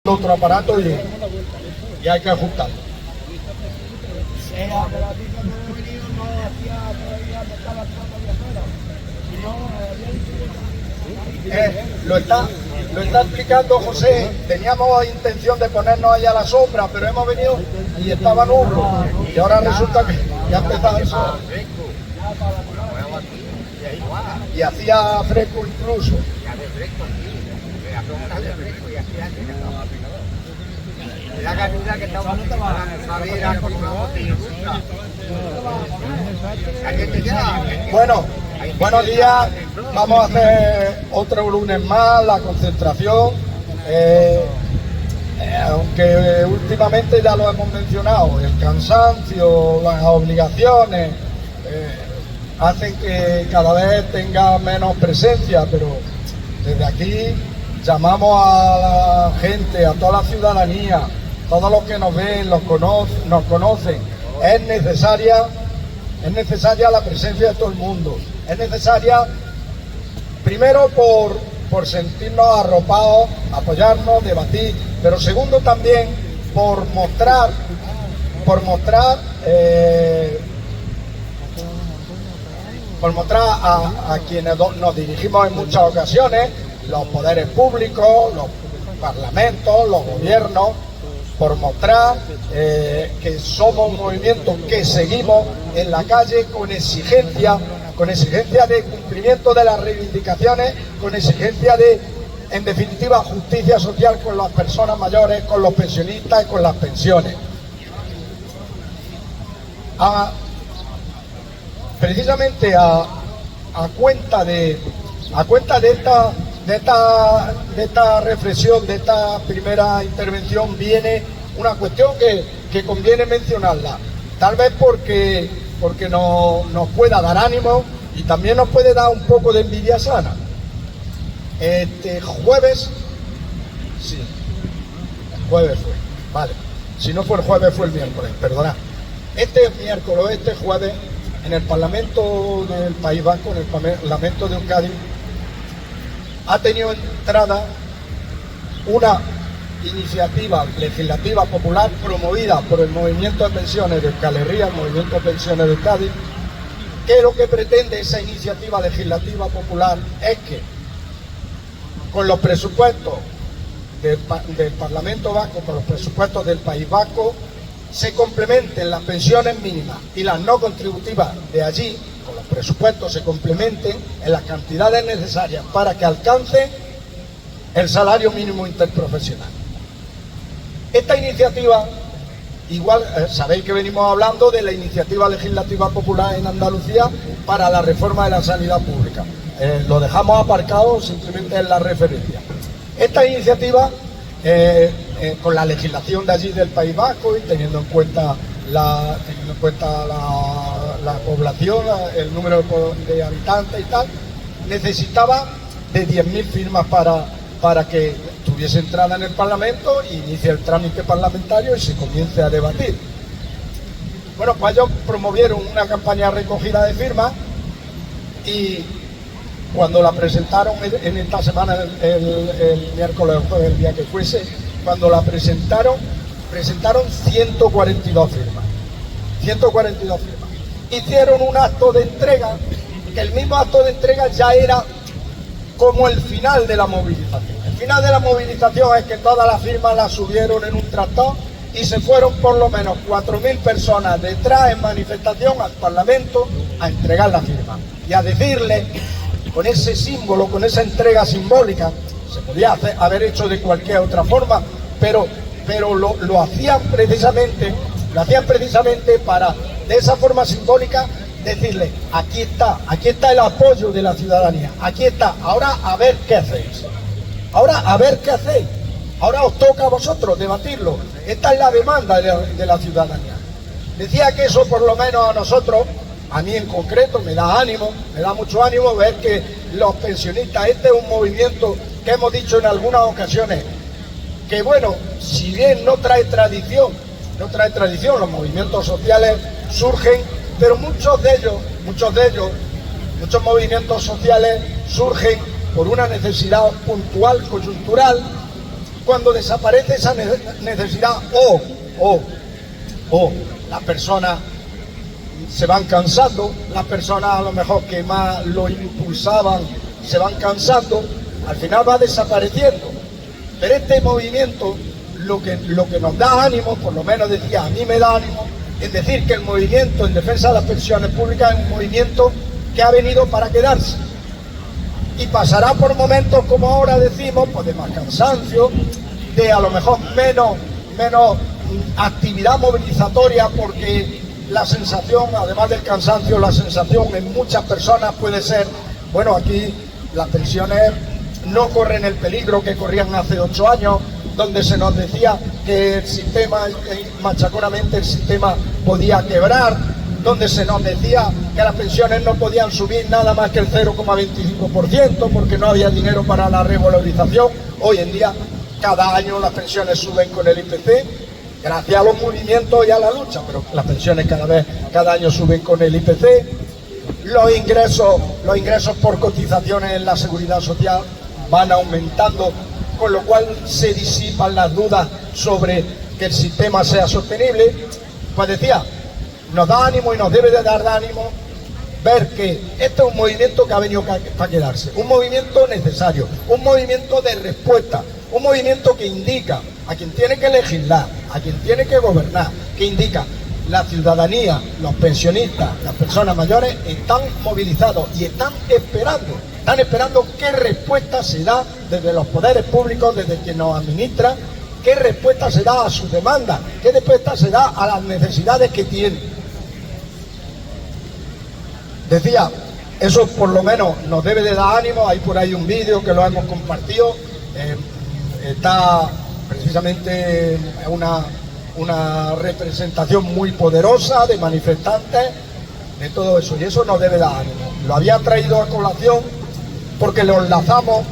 otro aparato y hay que ajustarlo. Lo está explicando José. Teníamos intención de ponernos allá a la sombra, pero hemos venido y estaba nublo. Y ahora resulta que ya ha empezado el sol. Y hacía fresco incluso. Bueno, buenos días. Vamos a hacer otro lunes más, la concentración. Aunque últimamente ya lo hemos mencionado, el cansancio, las obligaciones hacen que cada vez tenga menos presencia, pero desde aquí llamamos a la gente, a toda la ciudadanía, todos los que nos ven, nos conocen. Es necesaria la presencia de todo el mundo. Es necesaria, primero, por sentirnos arropados, apoyarnos, debatir, pero segundo también por mostrar a quienes nos dirigimos en muchas ocasiones, los poderes públicos, los parlamentos, los gobiernos, por mostrar que somos un movimiento que seguimos en la calle con exigencia de cumplimiento de las reivindicaciones, con exigencia de, en definitiva, justicia social con las personas mayores, con los pensionistas y con las pensiones. Precisamente a cuenta de esta reflexión, de esta primera intervención, viene una cuestión que conviene mencionarla, tal vez porque nos pueda dar ánimo y también nos puede dar un poco de envidia sana. Este jueves, sí, el jueves fue, vale, si no fue el jueves fue el miércoles, perdonad. Este jueves, en el Parlamento del País Vasco, en el Parlamento de Euskadi, ha tenido entrada una iniciativa legislativa popular promovida por el Movimiento de Pensiones de Euskal Herria, el Movimiento de Pensiones de Euskadi, que lo que pretende esa iniciativa legislativa popular es que con los presupuestos del Parlamento Vasco, con los presupuestos del País Vasco, se complementen las pensiones mínimas y las no contributivas de allí, con los presupuestos se complementen en las cantidades necesarias para que alcance el salario mínimo interprofesional. Esta iniciativa, igual sabéis que venimos hablando de la iniciativa legislativa popular en Andalucía para la reforma de la sanidad pública. Lo dejamos aparcado simplemente en la referencia. Esta iniciativa, con la legislación de allí del País Vasco y teniendo en cuenta la población, el número de habitantes y tal, necesitaba de 10.000 firmas para que tuviese entrada en el Parlamento e inicie el trámite parlamentario y se comience a debatir. Bueno, pues ellos promovieron una campaña de recogida de firmas y cuando la presentaron en esta semana, el miércoles o jueves, el día que fuese, cuando la presentaron 142 firmas. 142 firmas. Hicieron un acto de entrega, que el mismo acto de entrega ya era como el final de la movilización. El final de la movilización es que todas las firmas las subieron en un tractor y se fueron por lo menos 4.000 personas detrás en manifestación al Parlamento a entregar la firma y a decirle, con ese símbolo, con esa entrega simbólica, se podía haber hecho de cualquier otra forma, pero lo hacían precisamente para, de esa forma simbólica, decirle, aquí está el apoyo de la ciudadanía, aquí está, ahora a ver qué hacéis, ahora os toca a vosotros debatirlo, esta es la demanda de la ciudadanía. Decía que eso por lo menos a nosotros, a mí en concreto, me da mucho ánimo ver que los pensionistas, este es un movimiento que hemos dicho en algunas ocasiones, que bueno, si bien no trae tradición, los movimientos sociales surgen, pero muchos movimientos sociales surgen por una necesidad puntual, coyuntural, cuando desaparece esa necesidad o las personas se van cansando, las personas a lo mejor que más lo impulsaban se van cansando, al final va desapareciendo. Pero este movimiento lo que nos da ánimo, por lo menos decía, a mí me da ánimo, es decir que el movimiento en defensa de las pensiones públicas es un movimiento que ha venido para quedarse. Y pasará por momentos, como ahora decimos, pues de más cansancio, de a lo mejor menos actividad movilizatoria, porque la sensación, además del cansancio, la sensación en muchas personas puede ser, bueno, aquí las pensiones no corren el peligro que corrían hace 8 años, donde se nos decía que el sistema, machaconamente el sistema podía quebrar, donde se nos decía que las pensiones no podían subir nada más que el 0,25% porque no había dinero para la revalorización. Hoy en día, cada año las pensiones suben con el IPC, gracias a los movimientos y a la lucha, pero las pensiones cada año suben con el IPC. Los ingresos por cotizaciones en la seguridad social van aumentando, con lo cual se disipan las dudas sobre que el sistema sea sostenible. Pues decía, nos da ánimo y nos debe de dar ánimo ver que este es un movimiento que ha venido para quedarse, un movimiento necesario, un movimiento de respuesta, un movimiento que indica a quien tiene que legislar, a quien tiene que gobernar, que indica la ciudadanía, los pensionistas, las personas mayores están movilizados y están esperando qué respuesta se da desde los poderes públicos, desde quien nos administra, qué respuesta se da a sus demandas, qué respuesta se da a las necesidades que tienen. Decía, eso por lo menos nos debe de dar ánimo. Hay por ahí un vídeo que lo hemos compartido, está precisamente una representación muy poderosa de manifestantes, de todo eso, y eso nos debe dar ánimo. Lo había traído a colación porque lo enlazamos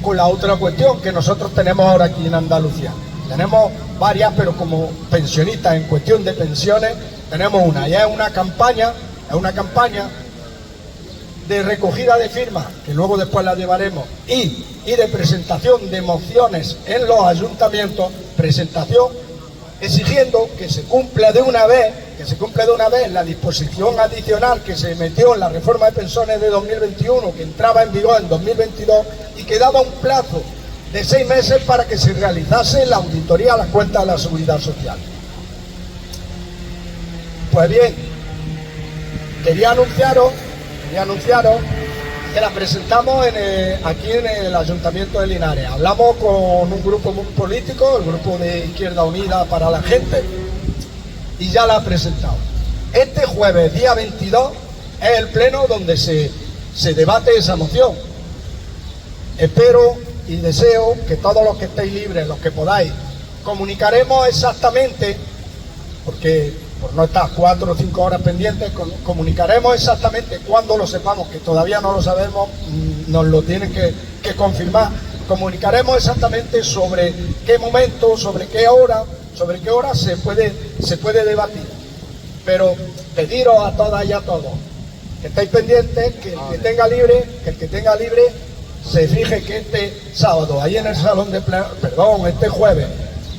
con la otra cuestión que nosotros tenemos ahora aquí en Andalucía. Tenemos varias, pero como pensionistas en cuestión de pensiones tenemos una, y es una campaña de recogida de firmas, que luego después la llevaremos, y de presentación de mociones en los ayuntamientos, exigiendo que se cumpla de una vez la disposición adicional que se metió en la reforma de pensiones de 2021, que entraba en vigor en 2022 y que daba un plazo de 6 meses para que se realizase la auditoría a las cuentas de la seguridad social. Pues bien, quería anunciaros que la presentamos aquí en el Ayuntamiento de Linares. Hablamos con un grupo político, el grupo de Izquierda Unida para la Gente, y ya la ha presentado. Este jueves, día 22, es el pleno donde se debate esa moción. Espero y deseo que todos los que estéis libres, los que podáis, comunicaremos exactamente, porque por no estar 4 o 5 horas pendientes, comunicaremos exactamente cuando lo sepamos, que todavía no lo sabemos, nos lo tienen que confirmar. Comunicaremos exactamente sobre qué momento, sobre qué hora se puede debatir. Pero pediros a todas y a todos que estéis pendientes, que el que tenga libre se fije que este sábado, ahí en el salón de pleno, este jueves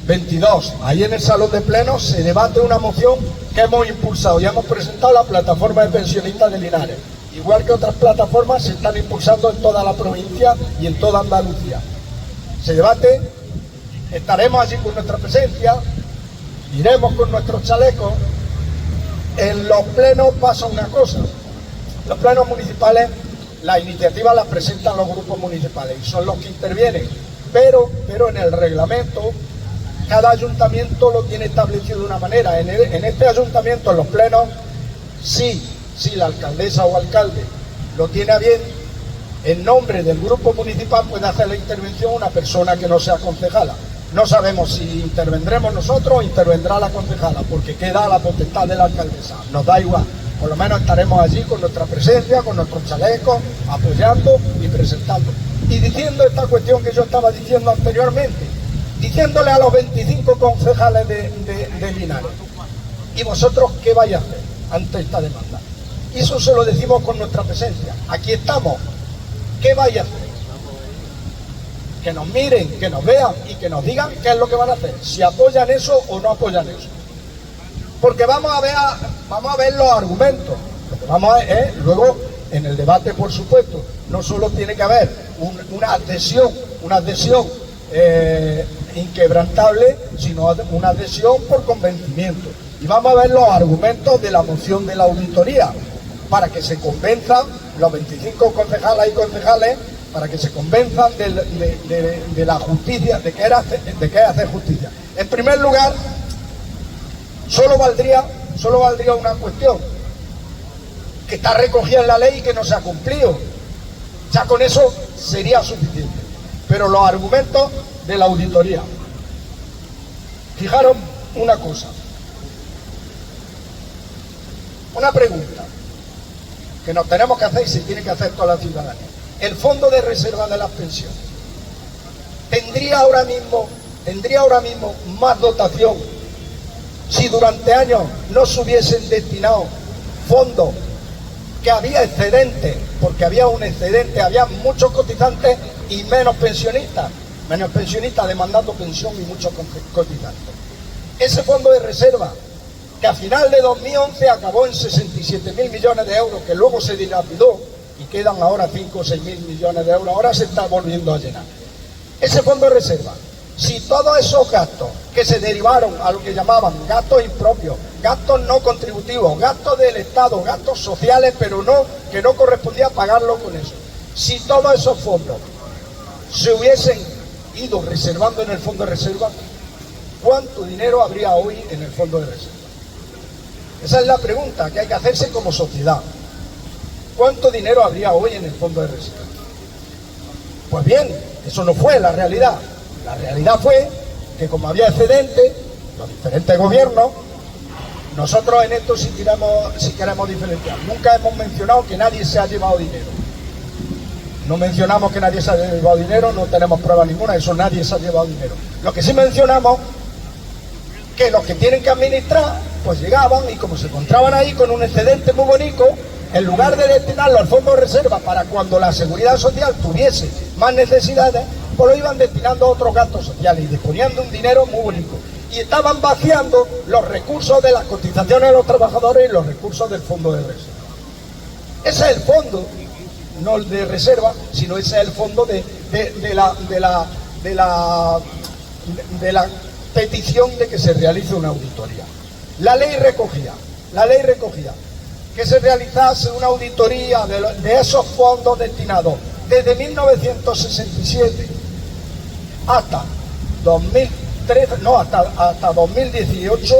22, ahí en el salón de pleno se debate una moción que hemos impulsado y hemos presentado la plataforma de pensionistas de Linares. Igual que otras plataformas se están impulsando en toda la provincia y en toda Andalucía. Se debate, estaremos allí con nuestra presencia, iremos con nuestros chalecos. En los plenos pasa una cosa, los plenos municipales, las iniciativas las presentan los grupos municipales y son los que intervienen, pero en el reglamento cada ayuntamiento lo tiene establecido de una manera. En este ayuntamiento, en los plenos, si la alcaldesa o alcalde lo tiene a bien, en nombre del grupo municipal puede hacer la intervención una persona que no sea concejala. No sabemos si intervendremos nosotros o intervendrá la concejala, porque queda a la potestad de la alcaldesa. Nos da igual, por lo menos estaremos allí con nuestra presencia, con nuestros chalecos, apoyando y presentando. Y diciendo esta cuestión que yo estaba diciendo anteriormente, diciéndole a los 25 concejales de Linares, ¿y vosotros qué vais a hacer ante esta demanda? Y eso se lo decimos con nuestra presencia. Aquí estamos. ¿Qué vais a hacer? que nos miren, que nos vean y que nos digan qué es lo que van a hacer, si apoyan eso o no apoyan eso. Porque vamos a ver los argumentos. Vamos a ver, luego en el debate, por supuesto, no solo tiene que haber una adhesión inquebrantable, sino una adhesión por convencimiento. Y vamos a ver los argumentos de la moción de la auditoría, para que se convenzan los 25 concejales y concejales, para que se convenzan de la justicia, de que es hacer justicia. En primer lugar, solo valdría una cuestión, que está recogida en la ley y que no se ha cumplido. Ya con eso sería suficiente. Pero los argumentos de la auditoría. Fijaros una cosa. Una pregunta que nos tenemos que hacer y se tiene que hacer toda la ciudadanía. El Fondo de Reserva de las Pensiones tendría ahora mismo más dotación si durante años no se hubiesen destinado fondos, que había excedentes, porque había un excedente, había muchos cotizantes y menos pensionistas demandando pensión y muchos cotizantes. Ese fondo de reserva, que a final de 2011 acabó en 67.000 millones de euros, que luego se dilapidó y quedan ahora 5 o 6.000 millones de euros, ahora se está volviendo a llenar. Ese fondo de reserva, si todos esos gastos que se derivaron a lo que llamaban gastos impropios, gastos no contributivos, gastos del Estado, gastos sociales, pero que no correspondía pagarlo con eso, si todos esos fondos se hubiesen ido reservando en el fondo de reserva, ¿cuánto dinero habría hoy en el fondo de reserva? Esa es la pregunta que hay que hacerse como sociedad. ¿Cuánto dinero habría hoy en el fondo de reserva? Pues bien, eso no fue la realidad. La realidad fue que como había excedente, los diferentes gobiernos, nosotros en esto si queremos diferenciar, nunca hemos mencionado que nadie se ha llevado dinero. No mencionamos que nadie se haya llevado dinero, no tenemos prueba ninguna, eso nadie se ha llevado dinero. Lo que sí mencionamos, que los que tienen que administrar, pues llegaban y como se encontraban ahí con un excedente muy bonito, en lugar de destinarlo al fondo de reserva para cuando la seguridad social tuviese más necesidades, pues lo iban destinando a otros gastos sociales y disponían de un dinero muy bonito. Y estaban vaciando los recursos de las cotizaciones de los trabajadores y los recursos del fondo de reserva. Ese es el fondo, no el de reserva, sino ese es el fondo de la petición de que se realice una auditoría. La ley recogía que se realizase una auditoría de esos fondos destinados desde 1967 hasta 2018,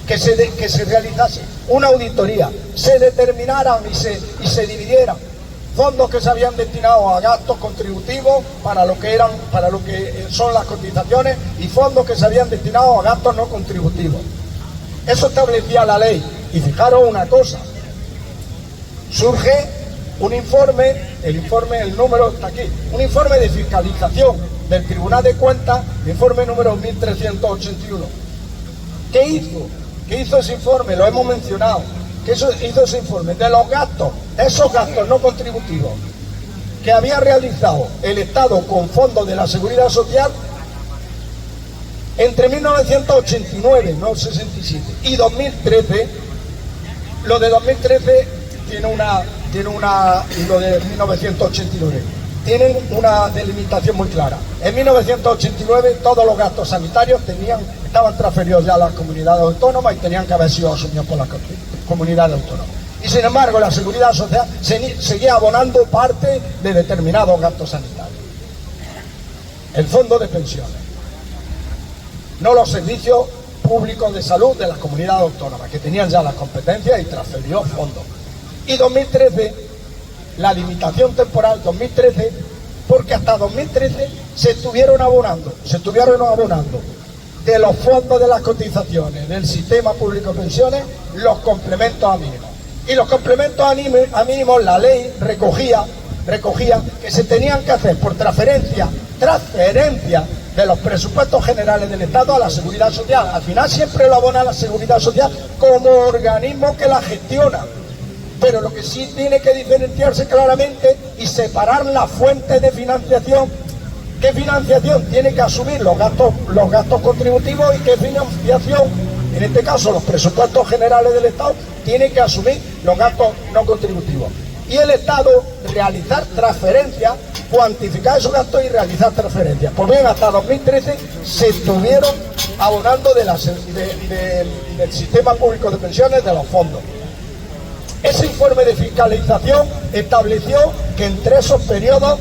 que se realizase una auditoría, se determinaran y se dividieran fondos que se habían destinado a gastos contributivos para lo que son las cotizaciones y fondos que se habían destinado a gastos no contributivos. Eso establecía la ley. Y fijaros una cosa, surge un informe, el número está aquí, un informe de fiscalización del Tribunal de Cuentas, el informe número 1381. ¿Qué hizo ese informe? Lo hemos mencionado. ¿Qué hizo ese informe? De los gastos, esos gastos no contributivos que había realizado el Estado con fondos de la Seguridad Social entre 1989, no 67, y 2013. Lo de 2013 y lo de 1989 tienen una delimitación muy clara. En 1989 todos los gastos sanitarios estaban transferidos ya a las comunidades autónomas y tenían que haber sido asumidos por las comunidades autónomas. Y sin embargo la Seguridad Social seguía abonando parte de determinados gastos sanitarios. El fondo de pensiones, no los servicios públicos de salud de las comunidades autónomas, que tenían ya las competencias y transfirió fondos. Y 2013, la limitación temporal, 2013, porque hasta 2013 se estuvieron abonando de los fondos de las cotizaciones del sistema público de pensiones los complementos a mínimos. Y los complementos a mínimos, la ley recogía que se tenían que hacer por transferencia de los presupuestos generales del Estado a la Seguridad Social. Al final siempre lo abona la Seguridad Social como organismo que la gestiona. Pero lo que sí tiene que diferenciarse claramente y separar las fuentes de financiación qué financiación tiene que asumir los gastos contributivos y qué financiación, en este caso los presupuestos generales del Estado, tiene que asumir los gastos no contributivos. Y el Estado realizar transferencias, cuantificar esos gastos y realizar transferencias. Pues bien, hasta 2013 se estuvieron abonando del sistema público de pensiones de los fondos. Ese informe de fiscalización estableció que entre esos periodos,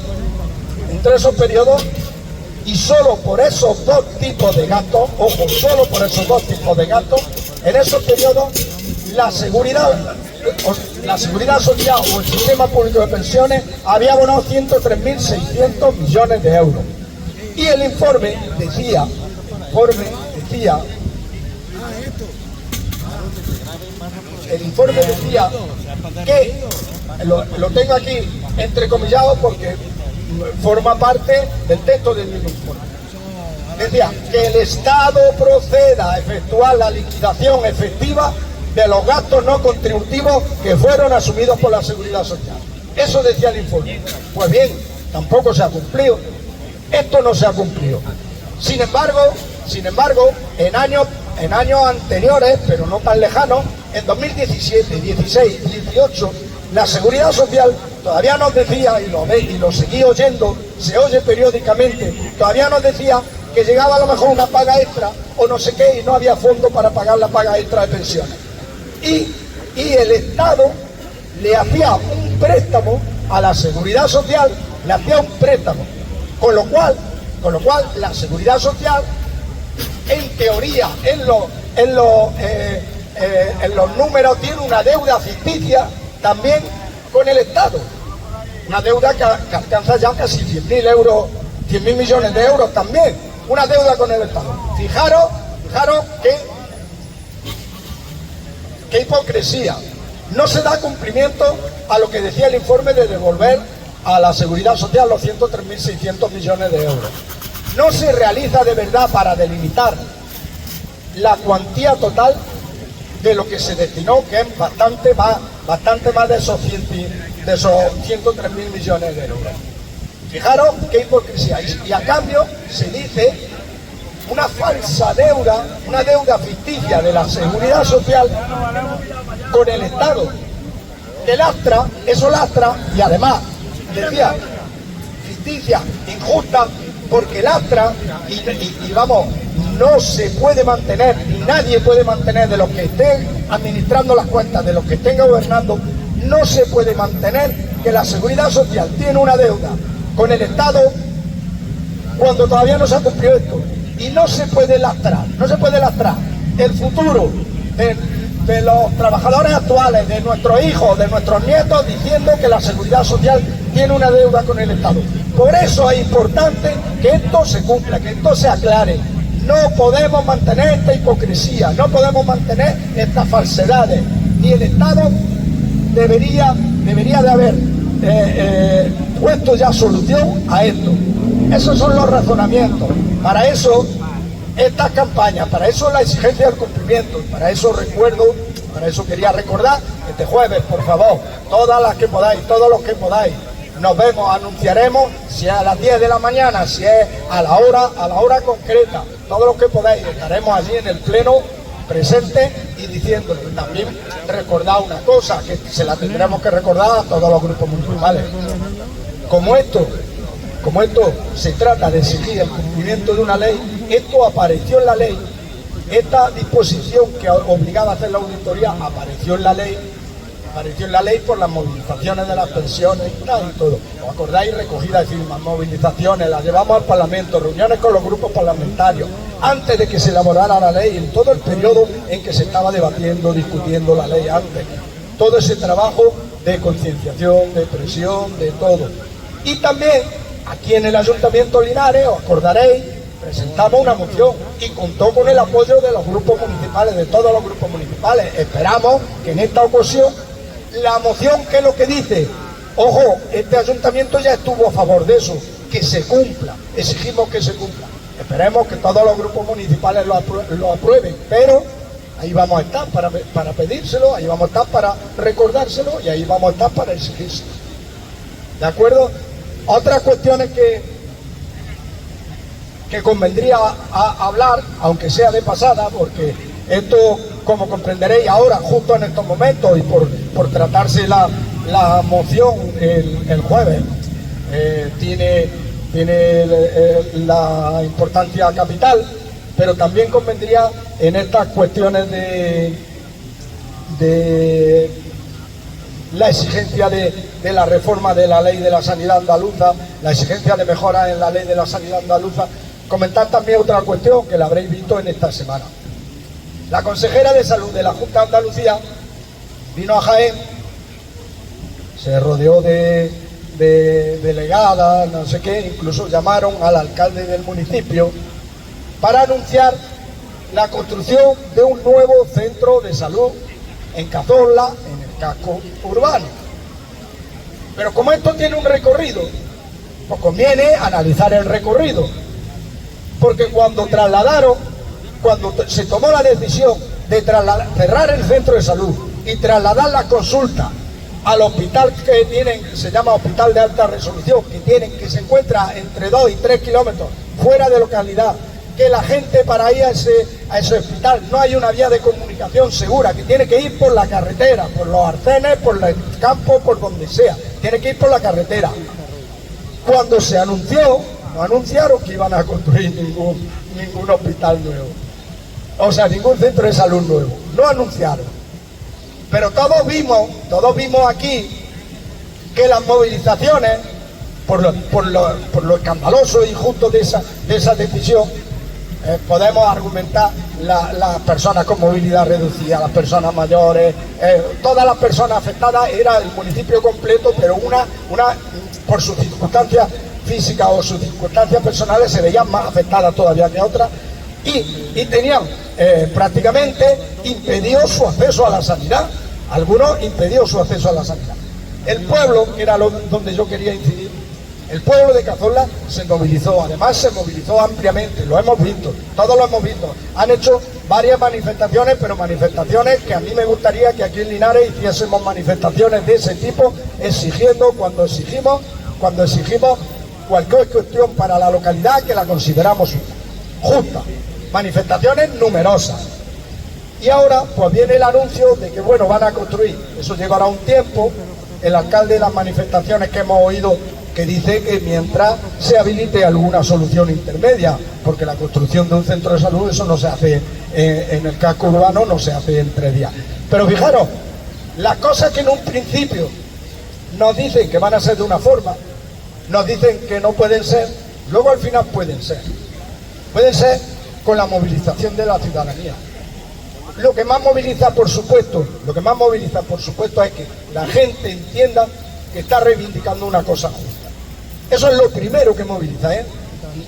y solo por esos dos tipos de gastos, ojo, solo por esos dos tipos de gastos, en esos periodos la seguridad social o el sistema público de pensiones había abonado 103.600 millones de euros. Y el informe decía que, lo tengo aquí entrecomillado porque forma parte del texto del mismo informe, decía que el Estado proceda a efectuar la liquidación efectiva de los gastos no contributivos que fueron asumidos por la Seguridad Social. Eso decía el informe. Pues bien, tampoco se ha cumplido. Esto no se ha cumplido. Sin embargo, en años anteriores, pero no tan lejanos, en 2017, 16, 18, la Seguridad Social todavía nos decía, y lo seguí oyendo, se oye periódicamente, todavía nos decía que llegaba a lo mejor una paga extra o no sé qué y no había fondo para pagar la paga extra de pensiones. Y el Estado le hacía un préstamo a la Seguridad Social, con lo cual la Seguridad Social, en teoría, en los números, tiene una deuda ficticia también con el Estado, una deuda que alcanza ya casi 100.000 euros, 100.000 millones de euros también, una deuda con el Estado. Fijaros qué hipocresía. No se da cumplimiento a lo que decía el informe de devolver a la Seguridad Social los 103.600 millones de euros. No se realiza de verdad para delimitar la cuantía total de lo que se destinó, que es bastante más de esos 103.000 millones de euros. Fijaros qué hipocresía. Y a cambio se dice una falsa deuda, una deuda ficticia de la Seguridad Social con el Estado, que lastra, y además, decía, ficticia, injusta, porque lastra y vamos, no se puede mantener, ni nadie puede mantener, de los que estén administrando las cuentas, de los que estén gobernando, no se puede mantener que la Seguridad Social tiene una deuda con el Estado cuando todavía no se ha cumplido esto. Y no se puede lastrar el futuro de los trabajadores actuales, de nuestros hijos, de nuestros nietos, diciendo que la Seguridad Social tiene una deuda con el Estado. Por eso es importante que esto se cumpla, que esto se aclare. No podemos mantener esta hipocresía, no podemos mantener estas falsedades. Y el Estado debería de haber puesto ya solución a esto. Esos son los razonamientos. Para eso estas campañas, para eso la exigencia del cumplimiento, para eso quería recordar este jueves, por favor, todas las que podáis, todos los que podáis, nos vemos, anunciaremos si es a las 10 de la mañana, si es a la hora concreta, todos los que podáis, estaremos allí en el pleno presente y diciéndole. También recordar una cosa, que se la tendremos que recordar a todos los grupos municipales. Como esto se trata de exigir el cumplimiento de una ley, esto apareció en la ley, esta disposición que obligaba a hacer la auditoría apareció en la ley por las movilizaciones de las pensiones y todo. ¿Os acordáis? Recogida de firmas, movilizaciones, las llevamos al Parlamento, reuniones con los grupos parlamentarios, antes de que se elaborara la ley, en todo el periodo en que se estaba debatiendo, discutiendo la ley antes. Todo ese trabajo de concienciación, de presión, de todo. Y también, aquí en el Ayuntamiento de Linares, os acordaréis, presentamos una moción y contó con el apoyo de los grupos municipales, de todos los grupos municipales. Esperamos que en esta ocasión la moción, que es lo que dice, ojo, este ayuntamiento ya estuvo a favor de eso, que se cumpla, exigimos que se cumpla. Esperemos que todos los grupos municipales lo aprueben, pero ahí vamos a estar para pedírselo, ahí vamos a estar para recordárselo y ahí vamos a estar para exigírselo. ¿De acuerdo? Otras cuestiones que convendría hablar, aunque sea de pasada, porque esto, como comprenderéis ahora, justo en estos momentos, y por tratarse la moción el jueves, tiene la importancia capital, pero también convendría en estas cuestiones de la exigencia de la reforma de la ley de la sanidad andaluza, la exigencia de mejora en la ley de la sanidad andaluza, comentar también otra cuestión que la habréis visto en esta semana. La consejera de Salud de la Junta de Andalucía vino a Jaén, se rodeó de delegadas, no sé qué, incluso llamaron al alcalde del municipio para anunciar la construcción de un nuevo centro de salud en Cazorla, en el casco urbano. Pero como esto tiene un recorrido, pues conviene analizar el recorrido, porque cuando se tomó la decisión de cerrar el centro de salud y trasladar la consulta al hospital que tienen, se llama Hospital de Alta Resolución, que se encuentra entre 2 y 3 kilómetros fuera de localidad, que la gente para ir a ese hospital no hay una vía de comunicación segura, que tiene que ir por la carretera, por los arcenes, por el campo, por donde sea, tiene que ir por la carretera. Cuando se anunció, no anunciaron que iban a construir ningún hospital nuevo, o sea, ningún centro de salud nuevo, no anunciaron. Pero todos vimos aquí que las movilizaciones, por lo escandaloso e injusto de esa decisión, podemos argumentar las personas con movilidad reducida, las personas mayores, todas las personas afectadas, era el municipio completo, pero una por sus circunstancias físicas o sus circunstancias personales se veían más afectadas todavía que otras, y tenían prácticamente impedido su acceso a la sanidad. Algunos impedió su acceso a la sanidad. El pueblo, que era donde yo quería incidir, el pueblo de Cazorla se movilizó, además se movilizó ampliamente, lo hemos visto, todos lo hemos visto. Han hecho varias manifestaciones, pero manifestaciones que a mí me gustaría que aquí en Linares hiciésemos manifestaciones de ese tipo, cuando exigimos cualquier cuestión para la localidad que la consideramos justa. Manifestaciones numerosas. Y ahora pues viene el anuncio de que bueno, van a construir, eso llevará un tiempo. El alcalde de las manifestaciones que hemos oído que dice que mientras se habilite alguna solución intermedia, porque la construcción de un centro de salud, eso no se hace en el casco urbano, no se hace en 3 días. Pero fijaros, las cosas que en un principio nos dicen que van a ser de una forma, nos dicen que no pueden ser, luego al final pueden ser con la movilización de la ciudadanía. Lo que más moviliza, por supuesto, es que la gente entienda que está reivindicando una cosa justa. Eso es lo primero que moviliza, ¿eh?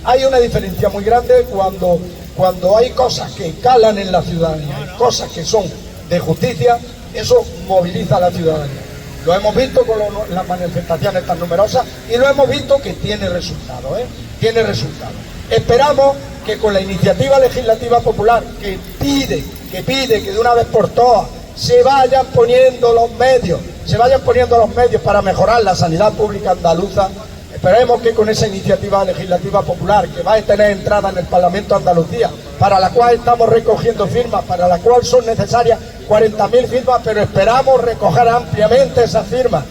Hay una diferencia muy grande cuando hay cosas que calan en la ciudadanía, cosas que son de justicia, eso moviliza a la ciudadanía. Lo hemos visto con las manifestaciones tan numerosas y lo hemos visto que tiene resultados, ¿eh? Tiene resultados. Esperamos que con la iniciativa legislativa popular que pide que de una vez por todas se vayan poniendo los medios para mejorar la sanidad pública andaluza. Esperemos que con esa iniciativa legislativa popular que va a tener entrada en el Parlamento de Andalucía, para la cual estamos recogiendo firmas, para la cual son necesarias 40.000 firmas, pero esperamos recoger ampliamente esas firmas.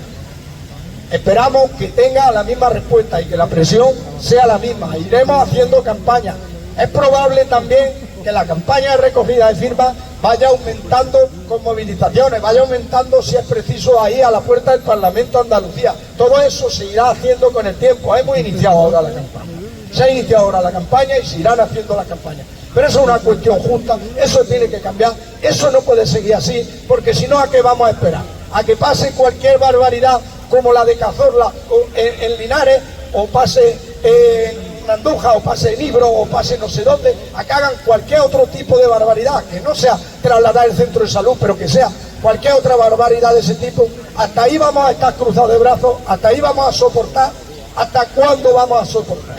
Esperamos que tenga la misma respuesta y que la presión sea la misma. Iremos haciendo campaña. Es probable también que la campaña de recogida de firmas vaya aumentando con movilizaciones, vaya aumentando si es preciso ahí a la puerta del Parlamento de Andalucía. Todo eso se irá haciendo con el tiempo. Hemos iniciado ahora la campaña. Se ha iniciado ahora la campaña y se irán haciendo la campaña. Pero eso es una cuestión justa, eso tiene que cambiar, eso no puede seguir así, porque si no, ¿a qué vamos a esperar? ¿A que pase cualquier barbaridad como la de Cazorla en Linares, o pase en Andújar, o pase en Ibro, o pase no sé dónde, a que hagan cualquier otro tipo de barbaridad, que no sea trasladar el centro de salud, pero que sea cualquier otra barbaridad de ese tipo? Hasta ahí vamos a estar cruzados de brazos, hasta ahí vamos a soportar, ¿hasta cuándo vamos a soportar?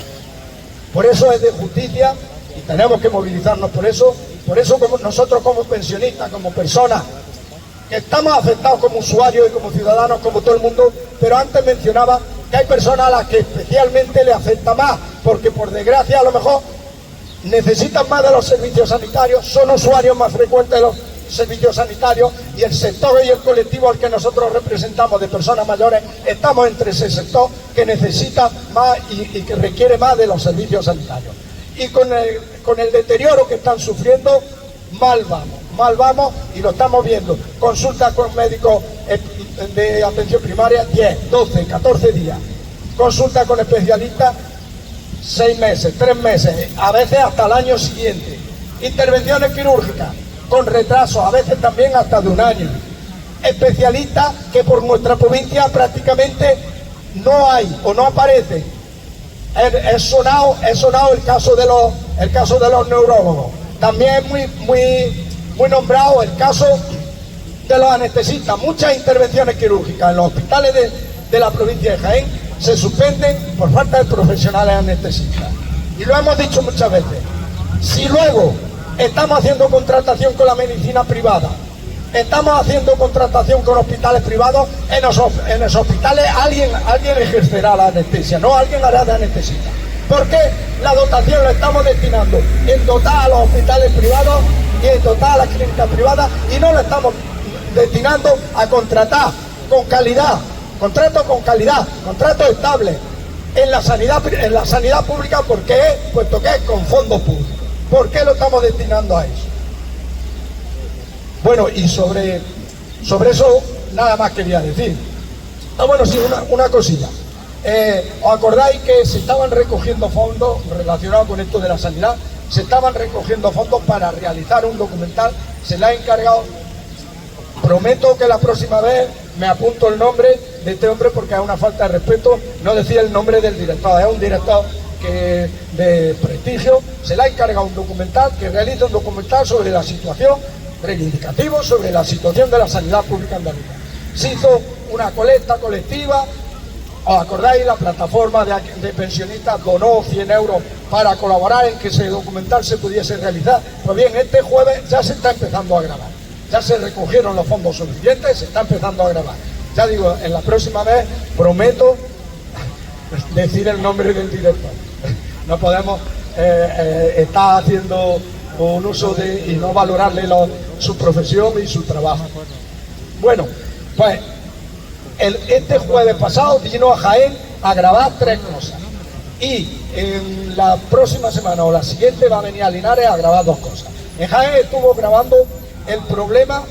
Por eso es de justicia y tenemos que movilizarnos por eso como nosotros como pensionistas, como personas que estamos afectados como usuarios y como ciudadanos, como todo el mundo, pero antes mencionaba que hay personas a las que especialmente le afecta más, porque por desgracia a lo mejor necesitan más de los servicios sanitarios, son usuarios más frecuentes de los servicios sanitarios, y el sector y el colectivo al que nosotros representamos de personas mayores estamos entre ese sector que necesita más y que requiere más de los servicios sanitarios. Y con el deterioro que están sufriendo, mal vamos y lo estamos viendo. Consultas con médicos de atención primaria 10, 12, 14 días. Consulta con especialistas 6 meses, 3 meses, a veces hasta el año siguiente. Intervenciones quirúrgicas con retraso, a veces también hasta de un año. Especialistas que por nuestra provincia prácticamente no hay o no aparecen. Es sonado el caso de los neurólogos. También muy nombrado el caso de los anestesistas. Muchas intervenciones quirúrgicas en los hospitales de la provincia de Jaén se suspenden por falta de profesionales anestesistas. Y lo hemos dicho muchas veces. Si luego estamos haciendo contratación con la medicina privada, estamos haciendo contratación con hospitales privados, en los hospitales alguien ejercerá la anestesia, no alguien hará de anestesista. Porque la dotación la estamos destinando en dotar a los hospitales privados y en dotar a las clínicas privadas, y no la estamos destinando a contratar con calidad, contratos con calidad, contratos estables en la sanidad pública, puesto que es con fondos públicos. ¿Por qué lo estamos destinando a eso? Bueno, y sobre eso nada más quería decir. Bueno, sí, una cosilla. ¿Os acordáis que se estaban recogiendo fondos relacionados con esto de la sanidad? Se estaban recogiendo fondos para realizar un documental. Se le ha encargado. Prometo que la próxima vez me apunto el nombre de este hombre, porque es una falta de respeto no decir el nombre del director. Es un director de prestigio. Se le ha encargado un documental, que realiza un documental sobre la situación reivindicativo, sobre la situación de la sanidad pública andaluza. Se hizo una colecta colectiva. ¿Os acordáis? La plataforma de pensionistas donó 100 euros para colaborar en que ese documental se pudiese realizar. Pues bien, este jueves ya se está empezando a grabar. Ya se recogieron los fondos suficientes, se está empezando a grabar. Ya digo, en la próxima vez prometo decir el nombre del director. No podemos estar haciendo un uso y no valorarle su profesión y su trabajo. Bueno, pues este jueves pasado vino a Jaén a grabar 3 cosas, y en la próxima semana o la siguiente va a venir a Linares a grabar 2 cosas. En Jaén estuvo grabando el problema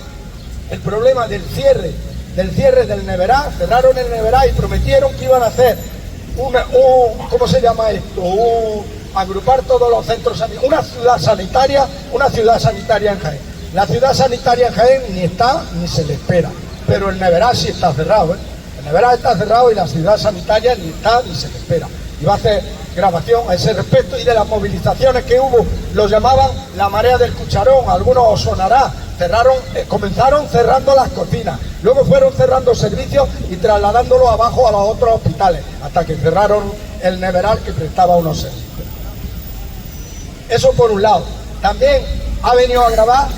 del cierre del Neverá. Cerraron el Neverá y prometieron que iban a hacer ¿cómo se llama esto? Agrupar todos los centros sanitarios, una ciudad sanitaria en Jaén. La ciudad sanitaria en Jaén ni está ni se le espera, pero el Neverá sí está cerrado, ¿eh? El Neverá está cerrado y la ciudad sanitaria ni está ni se le espera. Y va a hacer grabación a ese respecto, y de las movilizaciones que hubo, lo llamaban la marea del cucharón, a algunos os sonará. Comenzaron cerrando las cocinas, luego fueron cerrando servicios y trasladándolo abajo a los otros hospitales, hasta que cerraron el Neveral, que prestaba unos servicios. Eso por un lado. También ha venido a grabar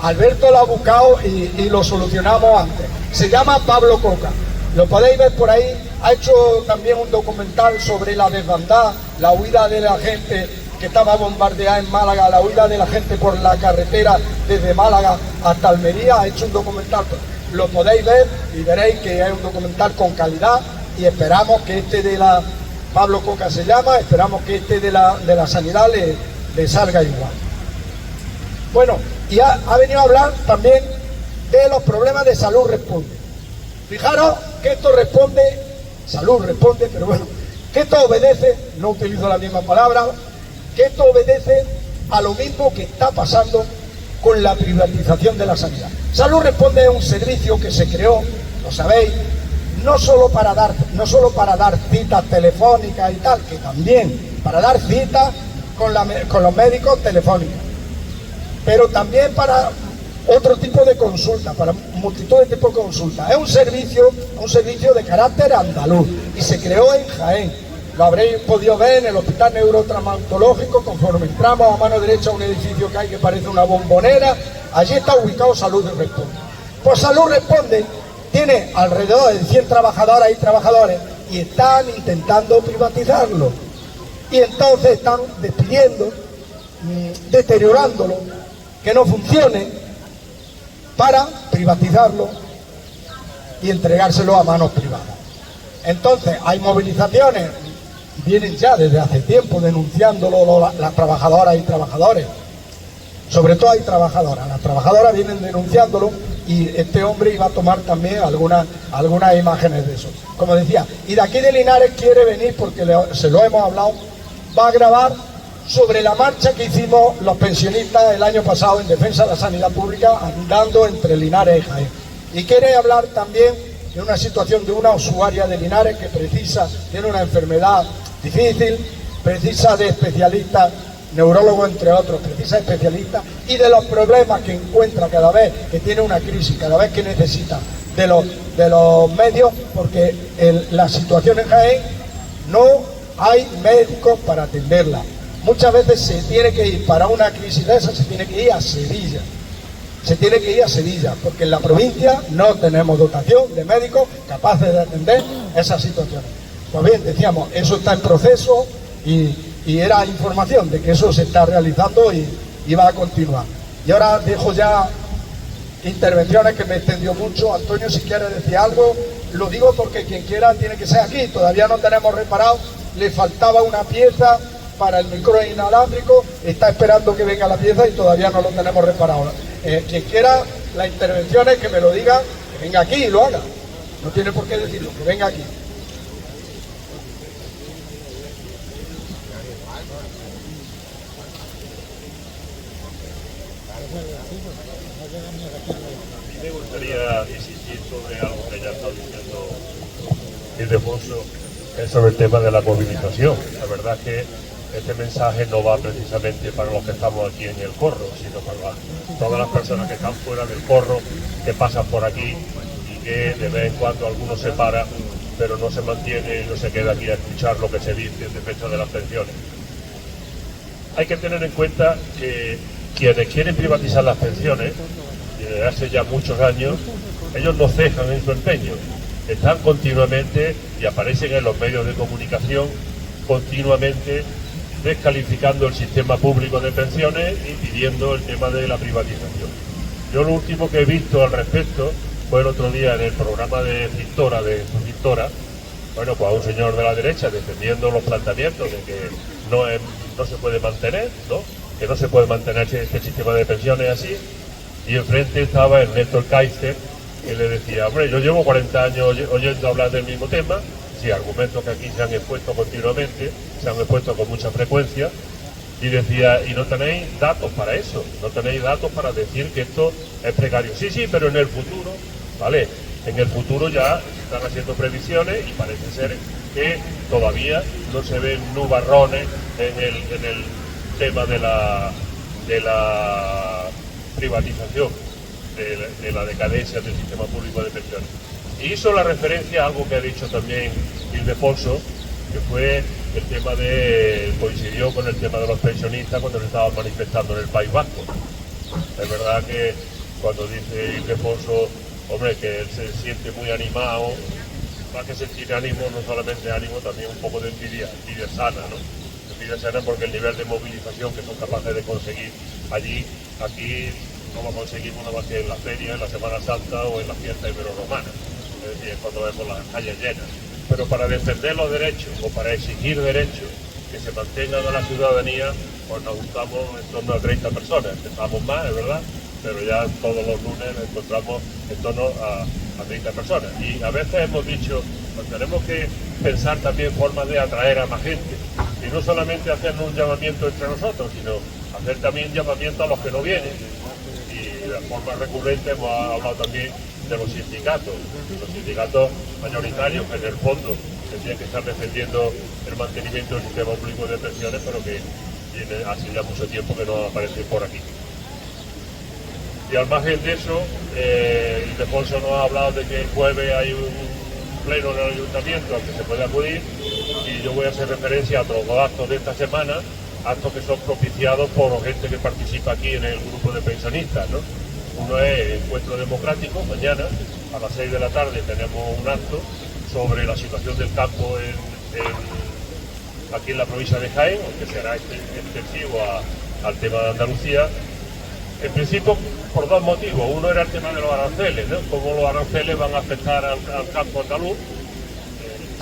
Alberto lo ha buscado y lo solucionamos antes. Se llama Pablo Coca, lo podéis ver por ahí. Ha hecho también un documental sobre la desbandada, la huida de la gente que estaba bombardeada en Málaga, la huida de la gente por la carretera desde Málaga hasta Almería. Ha hecho un documental, lo podéis ver y veréis que es un documental con calidad, y esperamos que Pablo Coca se llama, esperamos que de la sanidad le salga igual. Bueno, y ha venido a hablar también de los problemas de Salud Responde. Fijaros que esto Salud Responde, pero bueno, que esto obedece, no utilizo la misma palabra, que esto obedece a lo mismo que está pasando con la privatización de la sanidad. Salud Responde es un servicio que se creó, lo sabéis, no solo para dar citas telefónicas y tal, que también, para dar citas con los médicos telefónicos, pero también para otro tipo de consulta, para multitud de tipos de consultas. Es un servicio de carácter andaluz, y se creó en Jaén. Lo habréis podido ver en el Hospital Neurotraumatológico, conforme entramos a mano derecha a un edificio que hay que parece una bombonera. Allí está ubicado Salud Responde. Pues Salud Responde tiene alrededor de 100 trabajadoras y trabajadores y están intentando privatizarlo. Y entonces están despidiendo, deteriorándolo, que no funcione, para privatizarlo y entregárselo a manos privadas. Entonces hay movilizaciones, vienen ya desde hace tiempo denunciándolo las trabajadoras y trabajadores. Sobre todo hay trabajadoras, las trabajadoras vienen denunciándolo y este hombre iba a tomar también algunas imágenes de eso. Como decía, y de aquí de Linares quiere venir, porque se lo hemos hablado, va a grabar sobre la marcha que hicimos los pensionistas el año pasado en defensa de la sanidad pública, andando entre Linares y Jaén. Y quiere hablar también de una situación de una usuaria de Linares que tiene una enfermedad difícil, precisa de especialistas, neurólogos entre otros, precisa de especialistas, y de los problemas que encuentra cada vez que tiene una crisis, cada vez que necesita de los medios, porque la situación en Jaén no hay médicos para atenderla. Muchas veces se tiene que ir, para una crisis de esa, se tiene que ir a Sevilla. Se tiene que ir a Sevilla, porque en la provincia no tenemos dotación de médicos capaces de atender esas situaciones. Pues bien, decíamos, eso está en proceso y era información de que eso se está realizando y va a continuar. Y ahora dejo ya intervenciones que me extendió mucho. Antonio, si quiere decir algo, lo digo porque quien quiera tiene que ser aquí. Todavía no tenemos reparado, le faltaba una pieza para el micro inalámbrico, está esperando que venga la pieza y todavía no lo tenemos reparado. Quien quiera las intervenciones, que me lo diga, que venga aquí y lo haga. No tiene por qué decirlo, que venga aquí. Me gustaría insistir sobre algo que ya está diciendo Ildefonso, es sobre el tema de la movilización. La verdad es que este mensaje no va precisamente para los que estamos aquí en el corro, sino para todas las personas que están fuera del corro, que pasan por aquí y que de vez en cuando algunos se para, pero no se mantiene y no se queda aquí a escuchar lo que se dice en defensa de las pensiones. Hay que tener en cuenta que quienes quieren privatizar las pensiones, desde hace ya muchos años, ellos no cejan en su empeño. Están continuamente, y aparecen en los medios de comunicación, continuamente descalificando el sistema público de pensiones y pidiendo el tema de la privatización. Yo lo último que he visto al respecto fue el otro día en el programa de Cintora, bueno, pues a un señor de la derecha defendiendo los planteamientos de que no se puede mantener, ¿no? Que no se puede mantener este sistema de pensiones así, y enfrente estaba Ernesto Kaiser, que le decía, hombre, yo llevo 40 años oyendo hablar del mismo tema, sí, argumentos que aquí se han expuesto continuamente, se han expuesto con mucha frecuencia, y decía, y no tenéis datos para eso, no tenéis datos para decir que esto es precario. Sí, sí, pero en el futuro, ¿vale? En el futuro ya se están haciendo previsiones y parece ser que todavía no se ven nubarrones en el tema de la privatización, de la decadencia del sistema público de pensiones. Y hizo la referencia a algo que ha dicho también Ildefonso, que fue el tema coincidió con el tema de los pensionistas cuando se estaban manifestando en el País Vasco. Es verdad que cuando dice Ildefonso, hombre, que él se siente muy animado, más que sentir ánimo, no solamente ánimo, también un poco de envidia sana, ¿no? Envidia sana porque el nivel de movilización que son capaces de conseguir aquí no lo conseguimos nada más que en la feria, en la Semana Santa o en la fiesta ibero-romana, es decir, cuando vemos las calles llenas. Pero para defender los derechos o para exigir derechos que se mantengan a la ciudadanía, pues nos juntamos en torno a 30 personas. Empezamos más, es verdad, pero ya todos los lunes nos encontramos en torno a 30 personas. Y a veces hemos dicho, pues tenemos que pensar también formas de atraer a más gente. Y no solamente hacer un llamamiento entre nosotros, sino hacer también llamamiento a los que no vienen. Y de forma recurrente hemos hablado también de los sindicatos mayoritarios que en el fondo tendrían que estar defendiendo el mantenimiento del sistema público de pensiones, pero que tiene hace ya mucho tiempo que no aparecen por aquí. Y al margen de eso, Ildefonso nos ha hablado de que el jueves hay un pleno en el ayuntamiento al que se puede acudir, y yo voy a hacer referencia a otros dos actos de esta semana, actos que son propiciados por gente que participa aquí en el grupo de pensionistas, ¿no? Uno es Encuentro Democrático, mañana a las 6 de la tarde tenemos un acto sobre la situación del campo aquí en la provincia de Jaén, aunque será extensivo al tema de Andalucía. En principio, por dos motivos. Uno era el tema de los aranceles, ¿no? Cómo los aranceles van a afectar al campo andaluz.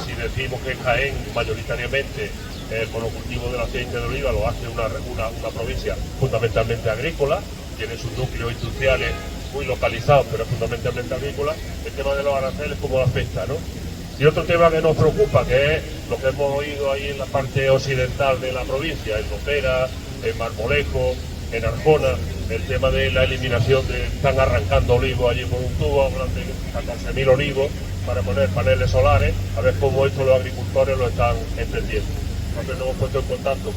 Si decimos que Jaén mayoritariamente el monocultivo del aceite de oliva lo hace una provincia fundamentalmente agrícola, tiene sus núcleos industriales muy localizados, pero es fundamentalmente agrícola. El tema de los aranceles, cómo lo afecta, ¿no? Y otro tema que nos preocupa, que es lo que hemos oído ahí en la parte occidental de la provincia, en Lopera, en Marmolejo, en Arjona, el tema de la eliminación están arrancando olivos allí por un tubo, hablan de 14.000 olivos para poner paneles solares, a ver cómo esto los agricultores lo están entendiendo. Nosotros nos hemos puesto en contacto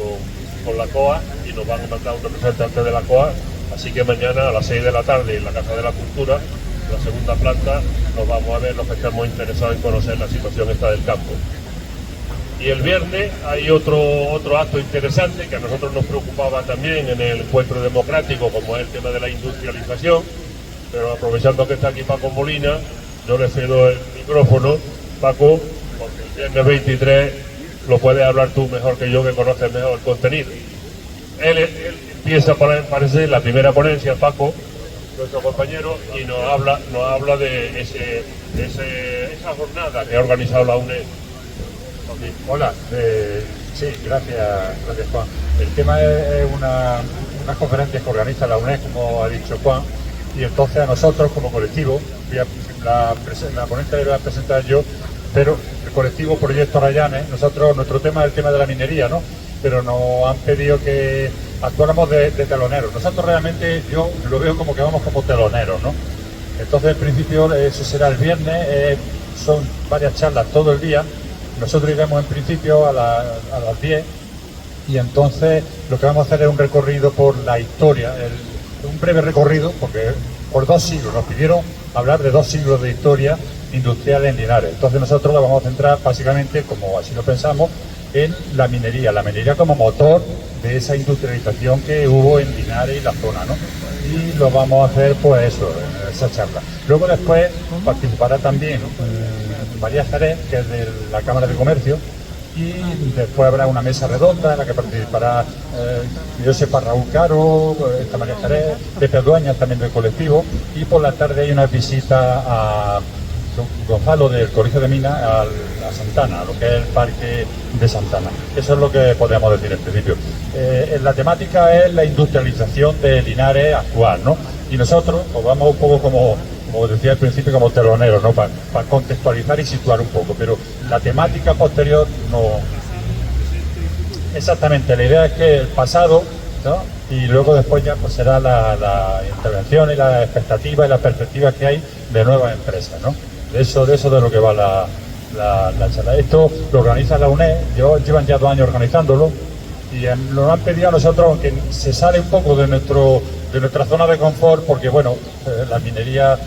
con la COA y nos van a mandar un representante de la COA, así que mañana a las 6 de la tarde en la Casa de la Cultura, la segunda planta, nos vamos a ver los que estamos interesados en conocer la situación esta del campo. Y el viernes hay otro acto interesante que a nosotros nos preocupaba también en el encuentro democrático, como es el tema de la industrialización, pero aprovechando que está aquí Paco Molina, yo le cedo el micrófono, Paco, porque el viernes 23 lo puedes hablar tú mejor que yo, que conoces mejor el contenido. Él empieza, parece, la primera ponencia, Paco, nuestro compañero, y nos habla de esa jornada que ha organizado la UNED. Hola, sí, gracias Juan. El tema es unas conferencias que organiza la UNED, como ha dicho Juan, y entonces a nosotros como colectivo, la ponencia la voy a presentar yo, pero el colectivo Proyecto Rayanes, nuestro tema es el tema de la minería, ¿no? Pero nos han pedido que actuáramos de teloneros. Nosotros realmente, yo lo veo como que vamos como teloneros, ¿no? Entonces, en principio, eso será el viernes, son varias charlas todo el día. Nosotros iremos en principio a las 10 y entonces lo que vamos a hacer es un recorrido por la historia, un breve recorrido, porque por 2 siglos, nos pidieron hablar de 2 siglos de historia industrial en Linares. Entonces nosotros lo vamos a centrar básicamente, como así lo pensamos, en la minería como motor de esa industrialización que hubo en Linares y la zona, ¿no? Y lo vamos a hacer, pues eso, en esa charla. Luego después participará también María Jerez, que es de la Cámara de Comercio, y después habrá una mesa redonda en la que participará, yo sepa, Raúl Caro, esta María Jerez, Pepe Dueñas también del colectivo, y por la tarde hay una visita a Gonzalo del Colegio de Minas a Santana, a lo que es el Parque de Santana. Eso es lo que podríamos decir en principio. La temática es la industrialización de Linares actual, ¿no? Y nosotros pues vamos un poco como decía al principio, como teloneros, ¿no? Para contextualizar y situar un poco, pero la temática posterior no... Exactamente, la idea es que el pasado, ¿no? Y luego después ya pues será la intervención y la expectativa y las perspectivas que hay de nuevas empresas, ¿no? De eso de lo que va la charla. Esto lo organiza la UNED, llevan ya 2 años organizándolo y nos han pedido a nosotros, aunque se sale un poco de nuestra zona de confort, porque bueno, la minería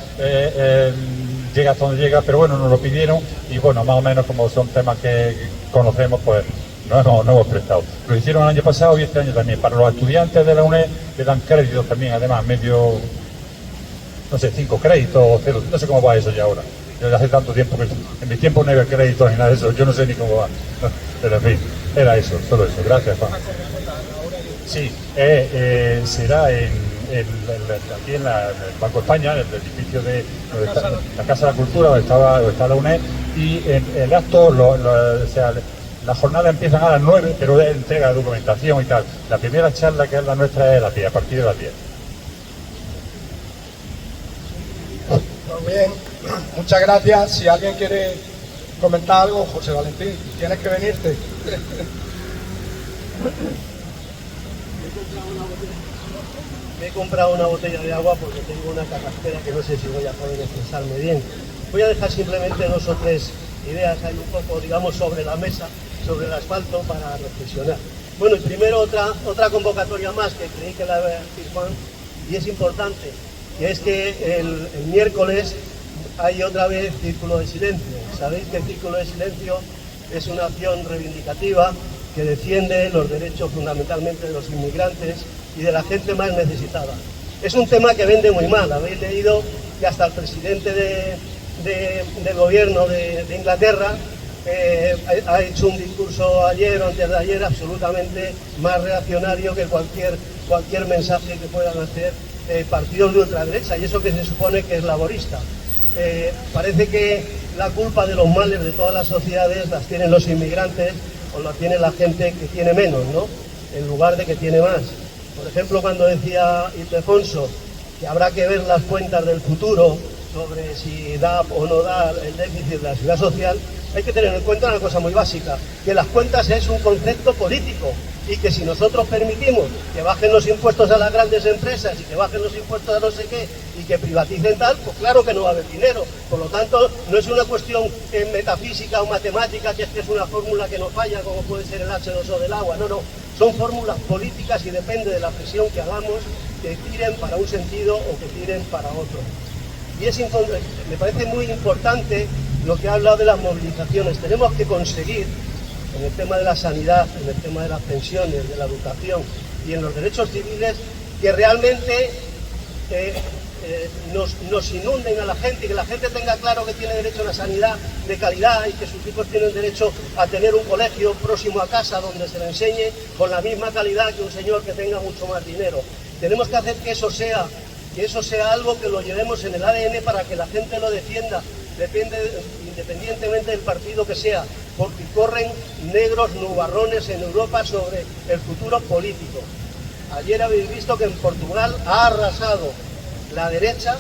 llega hasta donde llega, pero bueno, nos lo pidieron y bueno, más o menos como son temas que conocemos, pues no hemos prestado. Lo hicieron el año pasado y este año también. Para los estudiantes de la UNED le dan créditos también, además, medio, no sé, 5 créditos o 0, no sé cómo va eso ya ahora. Yo hace tanto tiempo que en mi tiempo no había créditos ni nada de eso, yo no sé ni cómo va. Pero en fin, era eso, solo eso. Gracias, Juan. Sí, será aquí en el Banco España, en el edificio de la Casa de la Cultura, donde está la UNED, y el acto, o sea, las jornadas empiezan a las 9, pero es entrega de documentación y tal. La primera charla, que es la nuestra, es a partir de las 10. Muy bien, muchas gracias. Si alguien quiere comentar algo, José Valentín, tienes que venirte. Me he comprado una botella de agua porque tengo una carraspera que no sé si voy a poder expresarme bien. Voy a dejar simplemente 2 o 3 ideas ahí un poco, digamos, sobre la mesa, sobre el asfalto, para reflexionar. Bueno, y primero otra convocatoria más que creí que la iba a decir Juan, y es importante, que es que el miércoles hay otra vez Círculo de Silencio. Sabéis que el Círculo de Silencio es una acción reivindicativa que defiende los derechos fundamentalmente de los inmigrantes y de la gente más necesitada. Es un tema que vende muy mal. Habéis leído que hasta el presidente del gobierno de Inglaterra ha hecho un discurso ayer o antes de ayer absolutamente más reaccionario que cualquier mensaje que puedan hacer partidos de ultraderecha, y eso que se supone que es laborista. Parece que la culpa de los males de todas las sociedades las tienen los inmigrantes o la tiene la gente que tiene menos, ¿no?, en lugar de que tiene más. Por ejemplo, cuando decía Ildefonso que habrá que ver las cuentas del futuro sobre si da o no da el déficit de la seguridad social, hay que tener en cuenta una cosa muy básica, que las cuentas es un concepto político, y que si nosotros permitimos que bajen los impuestos a las grandes empresas y que bajen los impuestos a no sé qué y que privaticen tal, pues claro que no va a haber dinero. Por lo tanto, no es una cuestión metafísica o matemática, que es una fórmula que no falla, como puede ser el H2O del agua. No, no, son fórmulas políticas y depende de la presión que hagamos, que tiren para un sentido o que tiren para otro. Y me parece muy importante lo que ha hablado de las movilizaciones. Tenemos que conseguir, en el tema de la sanidad, en el tema de las pensiones, de la educación y en los derechos civiles, que realmente nos inunden a la gente y que la gente tenga claro que tiene derecho a una sanidad de calidad y que sus hijos tienen derecho a tener un colegio próximo a casa donde se le enseñe con la misma calidad que un señor que tenga mucho más dinero. Tenemos que hacer que eso sea algo que lo llevemos en el ADN para que la gente lo defienda, independientemente del partido que sea, porque corren negros nubarrones en Europa sobre el futuro político. Ayer habéis visto que en Portugal ha arrasado la derecha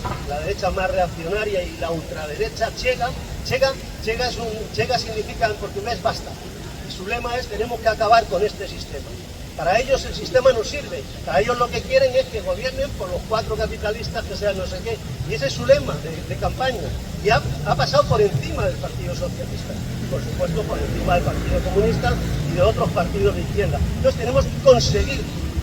más reaccionaria y la ultraderecha Chega. Chega significa en portugués basta. Y su lema es: tenemos que acabar con este sistema. Para ellos el sistema no sirve, para ellos lo que quieren es que gobiernen por los 4 capitalistas que sean no sé qué, y ese es su lema de campaña, y ha pasado por encima del Partido Socialista, y por supuesto por encima del Partido Comunista y de otros partidos de izquierda. Entonces tenemos que conseguir,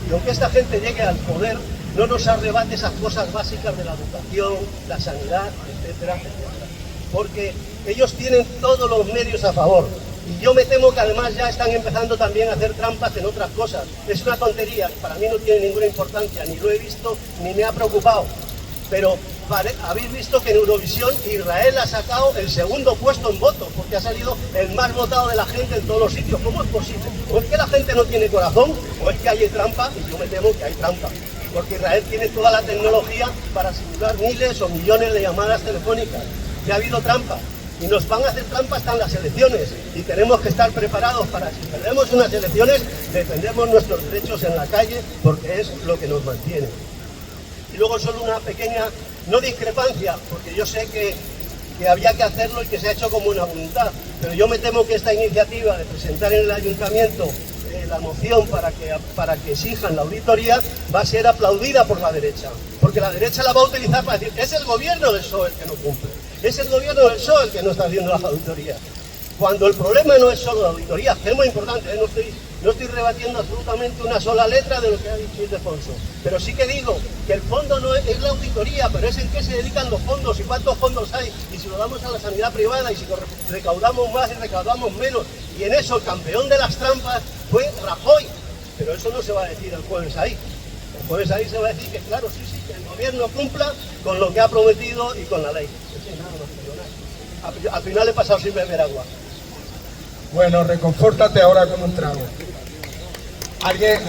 y aunque esta gente llegue al poder, no nos arrebate esas cosas básicas de la educación, la sanidad, etcétera, etcétera, porque ellos tienen todos los medios a favor. Y yo me temo que además ya están empezando también a hacer trampas en otras cosas. Es una tontería, para mí no tiene ninguna importancia, ni lo he visto, ni me ha preocupado. Pero habéis visto que en Eurovisión Israel ha sacado el 2.º puesto en votos, porque ha salido el más votado de la gente en todos los sitios. ¿Cómo es posible? ¿O es que la gente no tiene corazón? ¿O es que hay trampa? Y yo me temo que hay trampa. Porque Israel tiene toda la tecnología para simular miles o millones de llamadas telefónicas. Que ha habido trampa. Y nos van a hacer trampa hasta en las elecciones, y tenemos que estar preparados para, si perdemos unas elecciones, defendemos nuestros derechos en la calle, porque es lo que nos mantiene. Y luego solo una pequeña, no discrepancia, porque yo sé que había que hacerlo y que se ha hecho como una voluntad, pero yo me temo que esta iniciativa de presentar en el ayuntamiento la moción para que exijan la auditoría va a ser aplaudida por la derecha, porque la derecha la va a utilizar para decir: es el gobierno del PSOE el que no cumple, es el gobierno del PSOE el que no está haciendo las auditorías. Cuando el problema no es solo la auditoría, que es muy importante, no estoy rebatiendo absolutamente una sola letra de lo que ha dicho Ildefonso, pero sí que digo que el fondo no es la auditoría, pero es en qué se dedican los fondos y cuántos fondos hay, y si lo damos a la sanidad privada, y si recaudamos más y recaudamos menos, y en eso el campeón de las trampas fue Rajoy, pero eso no se va a decir el jueves ahí. El jueves ahí se va a decir que claro, sí, que el gobierno cumpla con lo que ha prometido y con la ley. Al final he pasado sin beber agua. Bueno, reconfórtate ahora con un trago. ¿Alguien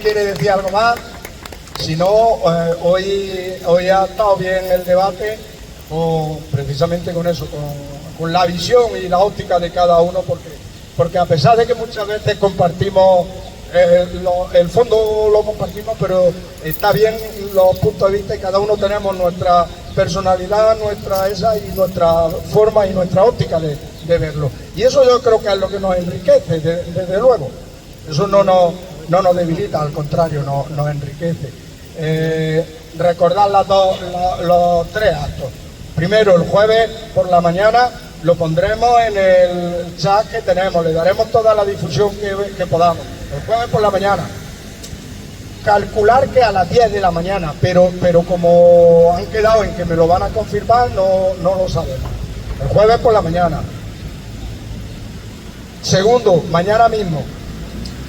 quiere decir algo más? Si no, hoy ha estado bien el debate, precisamente con eso, con la visión y la óptica de cada uno, porque a pesar de que muchas veces compartimos, el fondo lo compartimos, pero está bien los puntos de vista y cada uno tenemos nuestra personalidad, y nuestra forma y nuestra óptica de verlo. Y eso yo creo que es lo que nos enriquece, desde luego. Eso no nos debilita, al contrario, nos enriquece. Recordar los 3 actos. Primero, el jueves por la mañana lo pondremos en el chat que tenemos, le daremos toda la difusión que podamos. El jueves por la mañana. Calcular que a las 10 de la mañana, pero como han quedado en que me lo van a confirmar, no lo sabemos. El jueves por la mañana. Segundo, mañana mismo,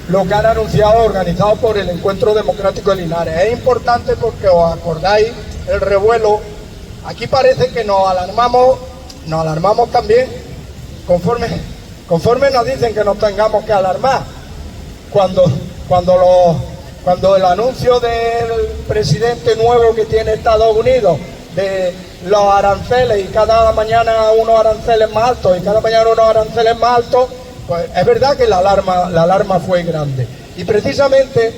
lo que han anunciado, organizado por el Encuentro Democrático de Linares. Es importante porque os acordáis el revuelo. Aquí parece que nos alarmamos nos alarmamos también conforme nos dicen que nos tengamos que alarmar. Cuando el anuncio del presidente nuevo que tiene Estados Unidos de los aranceles, y cada mañana unos aranceles más altos, pues es verdad que la alarma fue grande. Y precisamente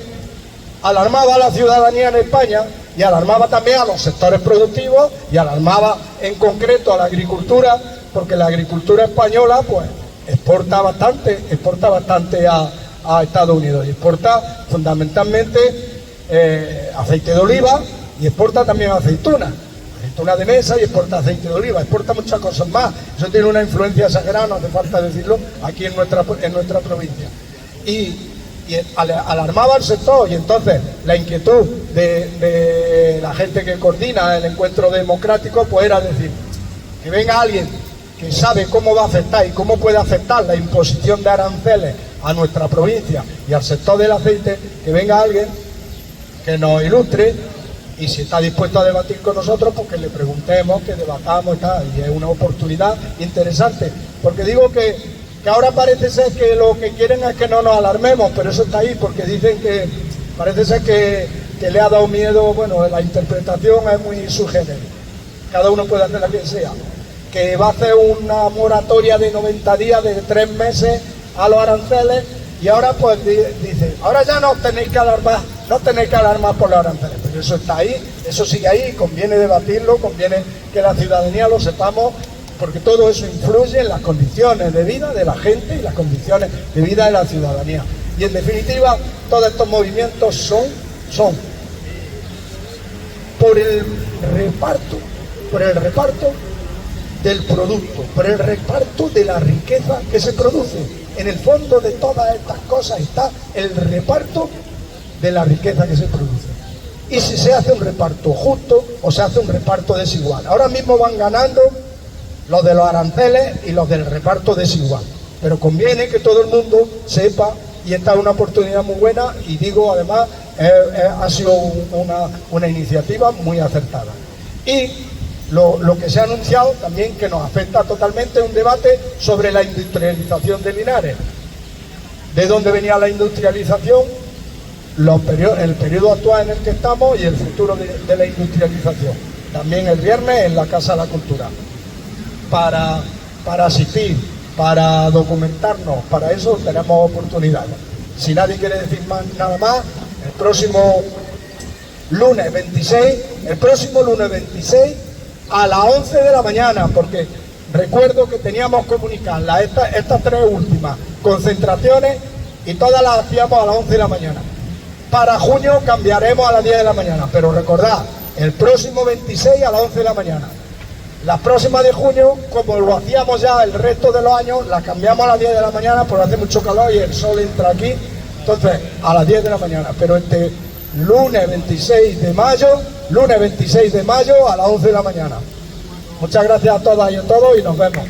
alarmaba a la ciudadanía en España, y alarmaba también a los sectores productivos, y alarmaba en concreto a la agricultura, porque la agricultura española pues exporta bastante a Estados Unidos, y exporta fundamentalmente aceite de oliva, y exporta también aceituna de mesa, y exporta aceite de oliva, exporta muchas cosas más. Eso tiene una influencia exagerada, no hace falta decirlo, aquí en nuestra provincia. Y alarmaba al sector, y entonces la inquietud de la gente que coordina el encuentro democrático pues era decir, que venga alguien que sabe cómo va a afectar y cómo puede afectar la imposición de aranceles a nuestra provincia y al sector del aceite, que venga alguien que nos ilustre, y si está dispuesto a debatir con nosotros, pues que le preguntemos, que debatamos y tal, y es una oportunidad interesante, porque digo que ahora parece ser que lo que quieren es que no nos alarmemos, pero eso está ahí, porque dicen que parece ser que le ha dado miedo. Bueno, la interpretación es muy subgénero, cada uno puede hacer la que sea, que va a hacer una moratoria de 90 días, de 3 meses a los aranceles, y ahora pues dice, ahora ya no tenéis que alarmar por los aranceles, pero eso está ahí, eso sigue ahí, conviene debatirlo, conviene que la ciudadanía lo sepamos, porque todo eso influye en las condiciones de vida de la gente y las condiciones de vida de la ciudadanía. Y en definitiva, todos estos movimientos son por el reparto del producto, por el reparto de la riqueza que se produce. En el fondo de todas estas cosas está el reparto de la riqueza que se produce. Y si se hace un reparto justo o se hace un reparto desigual. Ahora mismo van ganando los de los aranceles y los del reparto desigual. Pero conviene que todo el mundo sepa, y esta es una oportunidad muy buena, y digo además, ha sido una iniciativa muy acertada. Y lo que se ha anunciado también, que nos afecta totalmente, un debate sobre la industrialización de Linares. ¿De dónde venía la industrialización? El periodo actual en el que estamos y el futuro de la industrialización. También el viernes en la Casa de la Cultura. Para asistir, para documentarnos, para eso tenemos oportunidades. Si nadie quiere decir nada más, el próximo lunes 26 a las 11 de la mañana, porque recuerdo que teníamos comunicar estas 3 últimas concentraciones y todas las hacíamos a las 11 de la mañana. Para junio cambiaremos a las 10 de la mañana, pero recordad, el próximo 26 a las 11 de la mañana. Las próximas de junio, como lo hacíamos ya el resto de los años, las cambiamos a las 10 de la mañana porque hace mucho calor y el sol entra aquí, entonces a las 10 de la mañana, pero este lunes 26 de mayo a las 11 de la mañana. Muchas gracias a todas y a todos, y nos vemos.